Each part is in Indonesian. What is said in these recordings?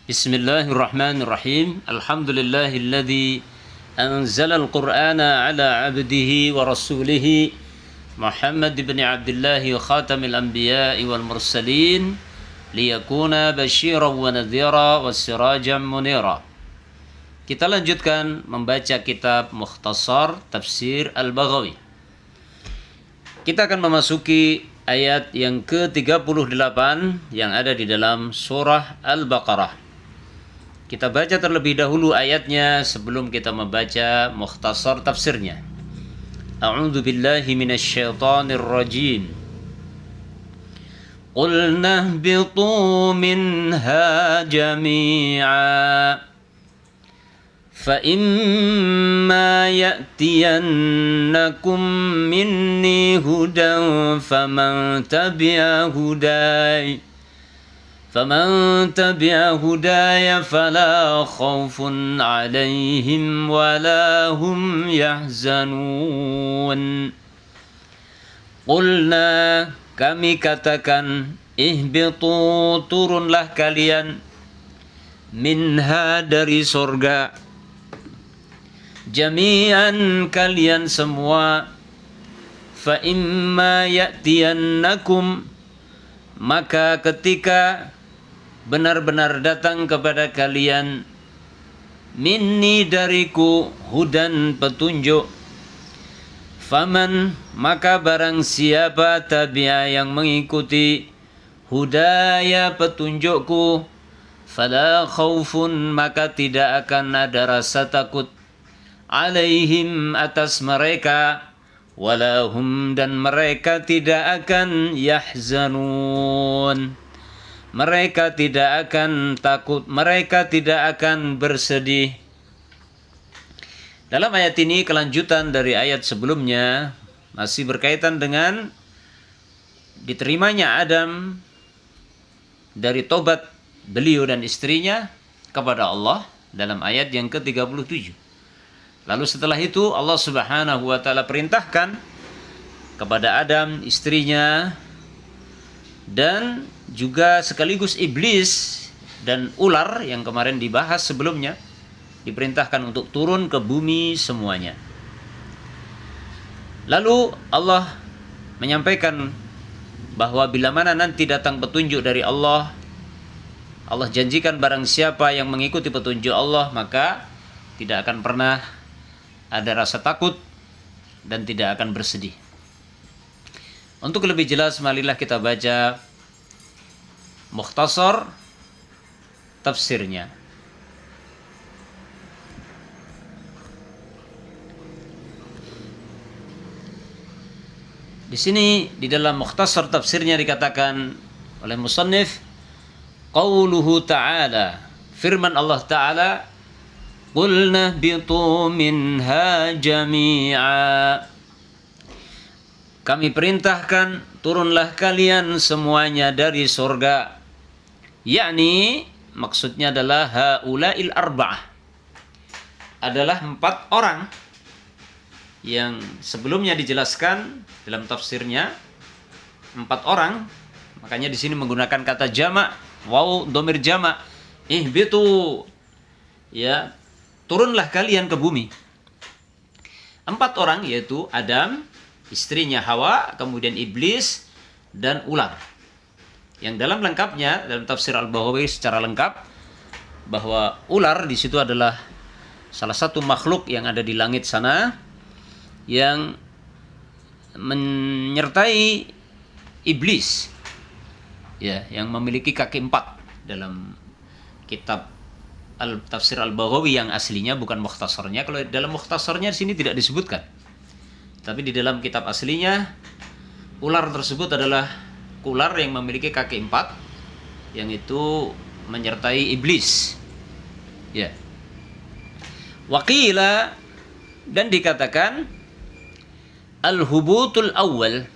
Bismillahirrahmanirrahim. Alhamdulillahilladzi anzala al-Qur'ana ala 'abdihi wa rasulihi Muhammad ibn Abdullah khatamil anbiya'i wal mursalin liyakuna basyiran wa nadhira wa sirajan munira. Kita lanjutkan membaca kitab Mukhtasar Tafsir Al-Baghawi. Kita akan memasuki ayat yang ke-38 yang ada di dalam surah Al-Baqarah. Kita baca terlebih dahulu ayatnya sebelum kita membaca mukhtasar tafsirnya. A'udzu billahi minasyaitonir rajim. Qulna ihbitu minha jami'a فَإِمَّا يَأْتِيَنَّكُمْ مِنِّي هُدًى فَمَنْ تَبِعَ هُدَايَ فَلَا خَوْفٌ عَلَيْهِمْ وَلَا هُمْ يَحْزَنُونَ. Qulna, kami katakan, ihbitu, turunlah kalian, minha, dari surga, jami'an, kalian semua, fa imma ya'tiyannakum, maka ketika benar-benar datang kepada kalian, minni, dariku, hudan, petunjuk, faman, maka barang siapa tabi'a, yang mengikuti, hudaya, petunjukku, fala khaufun, maka tidak akan ada rasa takut, alaihim, atas mereka, walahum, dan mereka tidak akan yahzanun, mereka tidak akan takut, mereka tidak akan bersedih. Dalam ayat ini kelanjutan dari ayat sebelumnya, masih berkaitan dengan diterimanya Adam dari tobat beliau dan istrinya kepada Allah dalam ayat yang ke-37. Lalu setelah itu Allah Subhanahu wa taala perintahkan kepada Adam, istrinya, dan juga sekaligus iblis dan ular yang kemarin dibahas sebelumnya, diperintahkan untuk turun ke bumi semuanya. Lalu Allah menyampaikan bahwa bila mana nanti datang petunjuk dari Allah, Allah janjikan barang siapa yang mengikuti petunjuk Allah, maka tidak akan pernah ada rasa takut dan tidak akan bersedih. Untuk lebih jelas, marilah kita baca mukhtasar tafsirnya. Di sini di dalam mukhtasar tafsirnya dikatakan oleh musannif, qauluhu ta'ala, firman Allah Ta'ala, qulna ihbitu minha jami'a, kami perintahkan turunlah kalian semuanya dari surga, yakni maksudnya adalah haula'il arba'ah, adalah 4 orang yang sebelumnya dijelaskan dalam tafsirnya 4 orang. Makanya di sini menggunakan kata jama', waw dhamir jama', ihbitu, ya, turunlah kalian ke bumi. 4 orang, yaitu Adam, istrinya Hawa, kemudian iblis, dan ular. Yang dalam lengkapnya, dalam tafsir Al-Baghawi secara lengkap, bahwa ular di situ adalah salah satu makhluk yang ada di langit sana, yang menyertai iblis, ya, yang memiliki kaki 4 dalam kitab Tafsir Al-Baghawi yang aslinya, bukan mukhtasarnya. Kalau dalam mukhtasarnya di sini tidak disebutkan. Tapi di dalam kitab aslinya, ular tersebut adalah ular yang memiliki kaki 4, yang itu menyertai iblis. Ya. Waqila, dan dikatakan al-hubutul awal.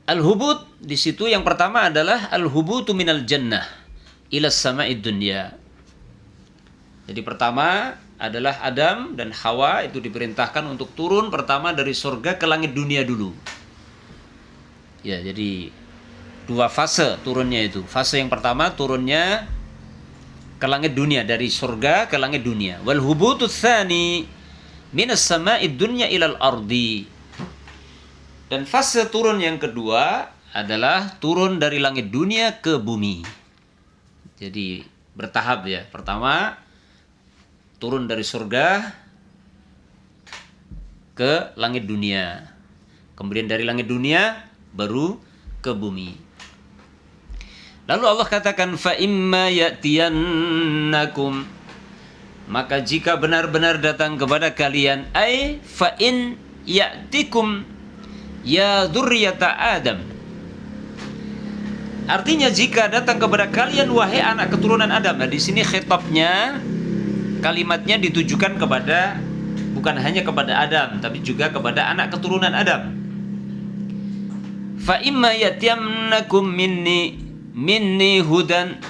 Al-hubut di situ yang pertama adalah al-hubutu minal jannah ila sama'id dunya. Jadi pertama adalah Adam dan Hawa itu diperintahkan untuk turun pertama dari surga ke langit dunia dulu. Ya, jadi Dua fase turunnya itu. Fase yang pertama turunnya ke langit dunia, dari surga ke langit dunia. Wal hubutu tsani minas sama'id dunya ilal ardi. Dan fase turun yang kedua adalah turun dari langit dunia ke bumi. Jadi bertahap ya. Pertama turun dari surga ke langit dunia. Kemudian dari langit dunia baru ke bumi. Lalu Allah katakan fa imma ya'tiyannakum, maka jika benar-benar datang kepada kalian, ai fa in ya'tikum ya dzurriyyata Adam. Artinya jika datang kepada kalian wahai anak keturunan Adam. Nah, di sini khitabnya, kalimatnya ditujukan kepada, bukan hanya kepada Adam, tapi juga kepada anak keturunan Adam. Fa imma ya'tiyannakum minni hudan,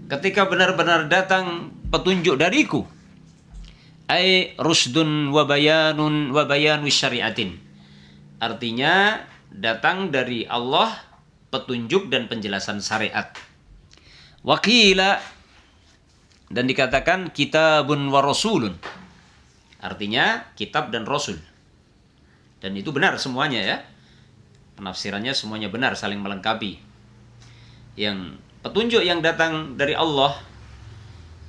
ketika benar-benar datang petunjuk dariku, ai rusdun wa bayanu syariatin, artinya datang dari Allah petunjuk dan penjelasan syariat. Wakila, dan dikatakan kitabun wa rasulun, artinya kitab dan rasul. Dan itu benar semuanya ya, penafsirannya semuanya benar, saling melengkapi. Yang petunjuk yang datang dari Allah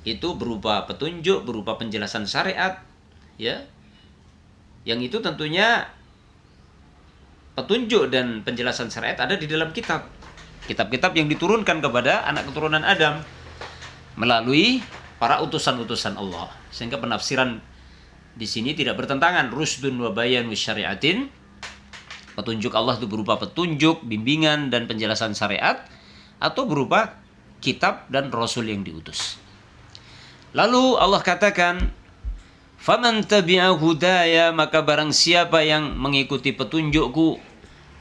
itu berupa petunjuk, berupa penjelasan syariat, ya. Yang itu tentunya petunjuk dan penjelasan syariat ada di dalam kitab-kitab yang diturunkan kepada anak keturunan Adam melalui para utusan-utusan Allah. Sehingga penafsiran di sini tidak bertentangan. Rusdun wa bayanu syariatin, petunjuk Allah itu berupa petunjuk, bimbingan dan penjelasan syariat, atau berupa kitab dan rasul yang diutus. Lalu Allah katakan, faman tabi'a hudaya, maka barang siapa yang mengikuti petunjukku,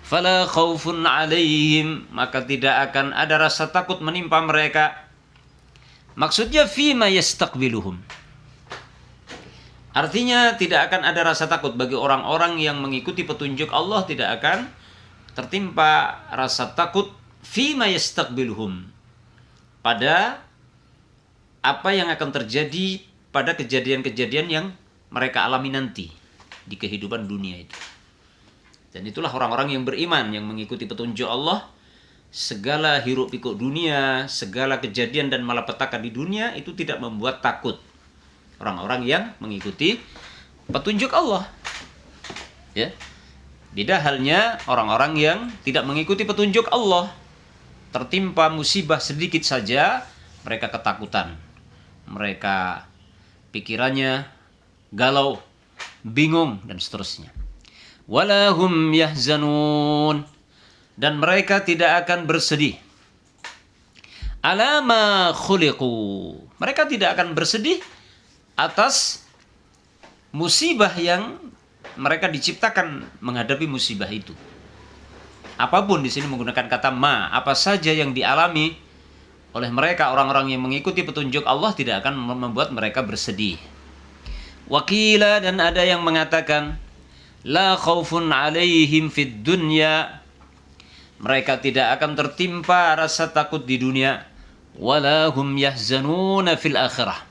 fala khaufun 'alaihim, maka tidak akan ada rasa takut menimpa mereka. Maksudnya fima yastaqbiluhum, artinya tidak akan ada rasa takut bagi orang-orang yang mengikuti petunjuk Allah, tidak akan tertimpa rasa takut fima yastaqbiluhum, pada apa yang akan terjadi pada kejadian-kejadian yang mereka alami nanti di kehidupan dunia itu. Dan itulah orang-orang yang beriman, yang mengikuti petunjuk Allah. Segala hiruk pikuk dunia, segala kejadian dan malapetaka di dunia itu tidak membuat takut orang-orang yang mengikuti petunjuk Allah. Ya. Beda halnya orang-orang yang tidak mengikuti petunjuk Allah. Tertimpa musibah sedikit saja, mereka ketakutan. Mereka pikirannya galau, bingung, dan seterusnya. Walahum yahzanun, dan mereka tidak akan bersedih. Alama khuliqu, mereka tidak akan bersedih atas musibah yang mereka diciptakan menghadapi musibah itu. Apapun di sini menggunakan kata ma, apa saja yang dialami oleh mereka orang-orang yang mengikuti petunjuk Allah tidak akan membuat mereka bersedih. Wakila, dan ada yang mengatakan la khaufun 'alaihim fid dunya, mereka tidak akan tertimpa rasa takut di dunia, wala hum yahzanuna fil akhirah,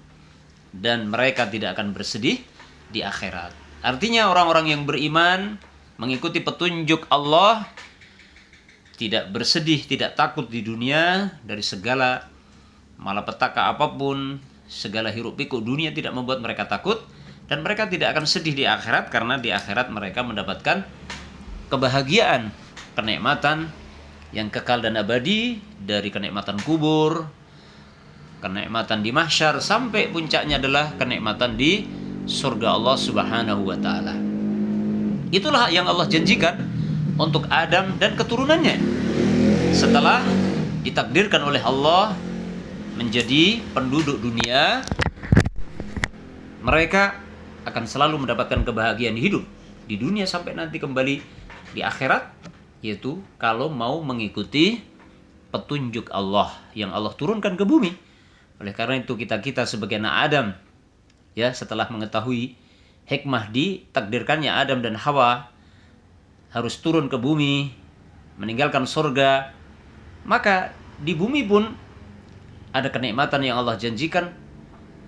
dan mereka tidak akan bersedih di akhirat. Artinya orang-orang yang beriman mengikuti petunjuk Allah tidak bersedih, tidak takut di dunia dari segala malapetaka apapun, segala hiruk pikuk dunia tidak membuat mereka takut, dan mereka tidak akan sedih di akhirat karena di akhirat mereka mendapatkan kebahagiaan, kenikmatan yang kekal dan abadi, dari kenikmatan kubur, kenikmatan di mahsyar, sampai puncaknya adalah kenikmatan di surga Allah Subhanahu wa taala. Itulah yang Allah janjikan untuk Adam dan keturunannya setelah ditakdirkan oleh Allah menjadi penduduk dunia. Mereka akan selalu mendapatkan kebahagiaan hidup di dunia sampai nanti kembali di akhirat, yaitu kalau mau mengikuti petunjuk Allah yang Allah turunkan ke bumi. Oleh karena itu kita sebagai anak Adam, ya, setelah mengetahui hikmah ditakdirkannya Adam dan Hawa harus turun ke bumi, meninggalkan surga Maka di bumi pun ada kenikmatan yang Allah janjikan,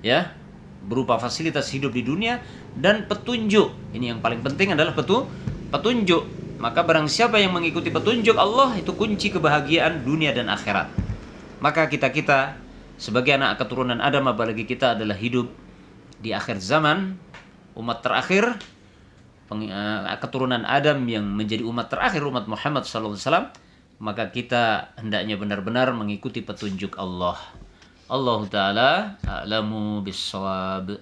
ya, berupa fasilitas hidup di dunia dan petunjuk. Ini yang paling penting adalah petunjuk. Maka barang siapa yang mengikuti petunjuk Allah, itu kunci kebahagiaan dunia dan akhirat. Maka kita sebagai anak keturunan Adam, apalagi kita adalah hidup di akhir zaman, umat terakhir, keturunan Adam yang menjadi umat terakhir, umat Muhammad SAW, maka kita hendaknya benar-benar mengikuti petunjuk Allah. Allah Ta'ala a'lamu bis-shawab.